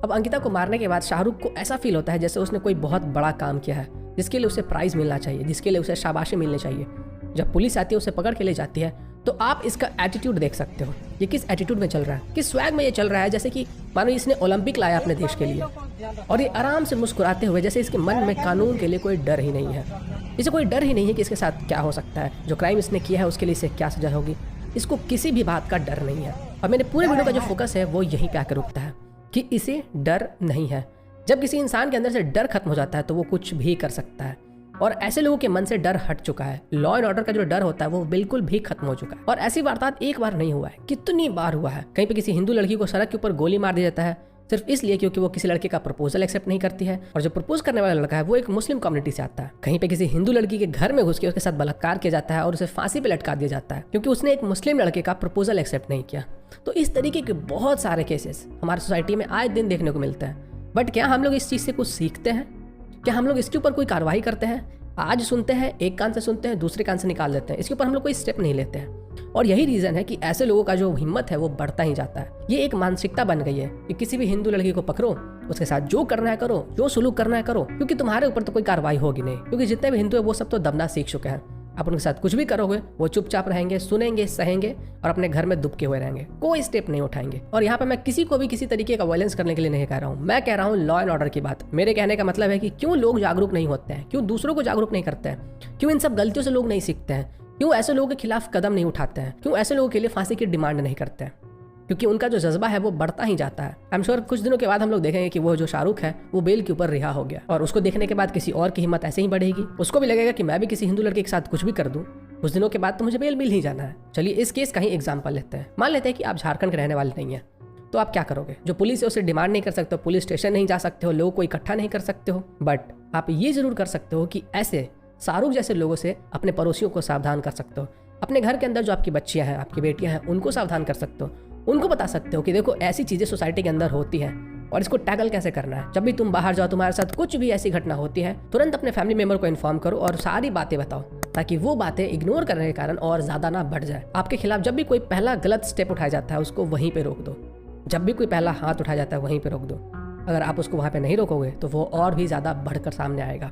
अब अंकिता को मारने के बाद शाहरुख को ऐसा फील होता है जैसे उसने कोई बहुत बड़ा काम किया है, जिसके लिए उसे प्राइज़ मिलना चाहिए, जिसके लिए उसे शाबाशी मिलनी चाहिए। जब पुलिस आती है उसे पकड़ के ले जाती है तो आप इसका एटीट्यूड देख सकते हो, ये किस एटीट्यूड में चल रहा है, किस स्वैग में ये चल रहा है, जैसे कि मानो इसने ओलंपिक लाया अपने देश के लिए। और ये आराम से मुस्कुराते हुए जैसे इसके मन में कानून के लिए कोई डर ही नहीं है, इसे कोई डर ही नहीं है कि इसके साथ क्या हो सकता है, जो क्राइम इसने किया है उसके लिए इसे क्या सजा होगी। इसको किसी भी बात का डर नहीं है। और मेरे पूरे वीडियो का जो फोकस है वो यहीं पे आकर रुकता है कि इसे डर नहीं है। जब किसी इंसान के अंदर से डर खत्म हो जाता है तो वो कुछ भी कर सकता है, और ऐसे लोगों के मन से डर हट चुका है। लॉ एंड ऑर्डर का जो डर होता है वो बिल्कुल भी खत्म हो चुका है। और ऐसी वारदात एक बार नहीं हुआ है, कितनी बार हुआ है। कहीं पे किसी हिंदू लड़की को सड़क के ऊपर गोली मार दिया जाता है सिर्फ इसलिए क्योंकि वो किसी लड़के का प्रपोजल एक्सेप्ट नहीं करती है, और जो प्रपोज करने वाला लड़का है वो एक मुस्लिम कम्युनिटी से आता है। कहीं पे किसी हिंदू लड़की के घर में घुस के उसके साथ बलात्कार किया जाता है और उसे फांसी पे लटका दिया जाता है क्योंकि उसने एक मुस्लिम लड़के का प्रपोजल एक्सेप्ट नहीं किया। तो इस तरीके के बहुत सारे केसेस हमारी सोसाइटी में आए दिन देखने को मिलते हैं। बट क्या हम लोग इस चीज़ से कुछ सीखते हैं? क्या हम लोग इसके ऊपर कोई कार्रवाई करते हैं? आज सुनते हैं, एक कान से सुनते हैं, दूसरे कान से निकाल देते हैं, इसके ऊपर हम लोग कोई स्टेप नहीं लेते हैं। और यही रीज़न है कि ऐसे लोगों का जो हिम्मत है वो बढ़ता ही जाता है। ये एक मानसिकता बन गई है कि किसी भी हिंदू लड़की को पकड़ो, उसके साथ जो करना है करो, जो सुलूक करना है करो, क्योंकि तुम्हारे ऊपर तो कोई कार्रवाई होगी नहीं, क्योंकि जितने भी हिंदू है वो सब तो दबना सीख चुके हैं। आप उनके साथ कुछ भी करोगे वो चुपचाप रहेंगे, सुनेंगे, सहेंगे और अपने घर में दुबके हुए रहेंगे, कोई स्टेप नहीं उठाएंगे। और यहाँ पे मैं किसी को भी किसी तरीके का वायलेंस करने के लिए नहीं कह रहा हूँ, मैं कह रहा हूँ लॉ एंड ऑर्डर की बात। मेरे कहने का मतलब है कि क्यों लोग जागरूक नहीं होते हैं, क्यों दूसरों को जागरूक नहीं करते हैं, क्यों इन सब गलतियों से लोग नहीं सीखते हैं, क्यों ऐसे लोगों के खिलाफ कदम नहीं उठाते हैं, क्यों ऐसे लोगों के लिए फांसी की डिमांड नहीं करते हैं, क्योंकि उनका जो जज्बा है वो बढ़ता ही जाता है। आई एम श्योर कुछ दिनों के बाद हम लोग देखेंगे कि वो जो शाहरुख है वो बेल के ऊपर रिहा हो गया, और उसको देखने के बाद किसी और की हिम्मत ऐसे ही बढ़ेगी। उसको भी लगेगा कि मैं भी किसी हिंदू लड़के के साथ कुछ भी कर दूं, कुछ दिनों के बाद तो मुझे बेल मिल ही जाना है। चलिए इस केस का ही एग्जाम्पल लेते हैं। मान लेते हैं कि आप झारखंड के रहने वाले नहीं हैं, तो आप क्या करोगे? जो पुलिस है उसे डिमांड नहीं कर सकते हो, पुलिस स्टेशन नहीं जा सकते हो, लोगों को इकट्ठा नहीं कर सकते हो, बट आप ये जरूर कर सकते हो कि ऐसे शाहरुख जैसे लोगों से अपने पड़ोसियों को सावधान कर सकते हो। अपने घर के अंदर जो आपकी बच्चियां हैं, आपकी बेटियां हैं, उनको सावधान कर सकते हो। उनको बता सकते हो कि देखो ऐसी चीज़ें सोसाइटी के अंदर होती हैं और इसको टैकल कैसे करना है। जब भी तुम बाहर जाओ, तुम्हारे साथ कुछ भी ऐसी घटना होती है, तुरंत अपने फैमिली मेंबर को इन्फॉर्म करो और सारी बातें बताओ, ताकि वो बातें इग्नोर करने के कारण और ज़्यादा ना बढ़ जाए। आपके खिलाफ जब भी कोई पहला गलत स्टेप उठाया जाता है उसको वहीं पर रोक दो। जब भी कोई पहला हाथ उठाया जाता है वहीं पर रोक दो। अगर आप उसको वहाँ पर नहीं रोकोगे तो वो और भी ज़्यादा बढ़कर सामने आएगा,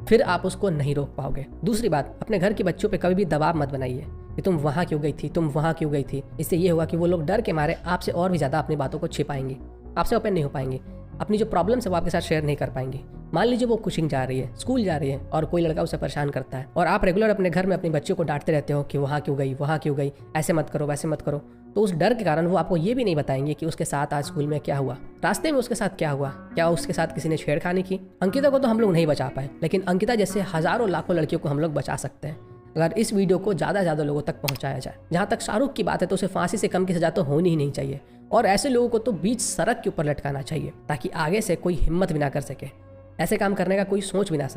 फिर आप उसको नहीं रोक पाओगे। दूसरी बात, अपने घर के बच्चों पे कभी भी दबाव मत बनाइए कि तुम वहाँ क्यों गई थी, तुम वहाँ क्यों गई थी। इससे ये होगा कि वो लोग डर के मारे आपसे और भी ज़्यादा अपनी बातों को छिपाएंगे, आपसे ओपन नहीं हो पाएंगे, अपनी जो प्रॉब्लम्स है वो आपके साथ शेयर नहीं कर पाएंगे। मान लीजिए वो कोचिंग जा रही है, स्कूल जा रही है और कोई लड़का उसे परेशान करता है और आप रेगुलर अपने घर में अपने बच्चों को डांटते रहते हो कि वहाँ क्यों गई, वहाँ क्यों गई, ऐसे मत करो, वैसे मत करो, तो उस डर के कारण वो आपको ये भी नहीं बताएंगे कि उसके साथ आज स्कूल में क्या हुआ, रास्ते में उसके साथ क्या हुआ, क्या उसके साथ किसी ने छेड़खानी की। अंकिता को तो हम लोग नहीं बचा पाए, लेकिन अंकिता जैसे हजारों लाखों लड़कियों को हम लोग बचा सकते हैं अगर इस वीडियो को ज़्यादा लोगों तक पहुंचाया जाए। जहां तक शाहरुख की बात है तो उसे फांसी से कम की सजा तो होनी ही नहीं चाहिए, और ऐसे लोगों को तो बीच सड़क के ऊपर लटकाना चाहिए ताकि आगे से कोई हिम्मत भी ना कर सके, ऐसे काम करने का कोई सोच भी ना सके।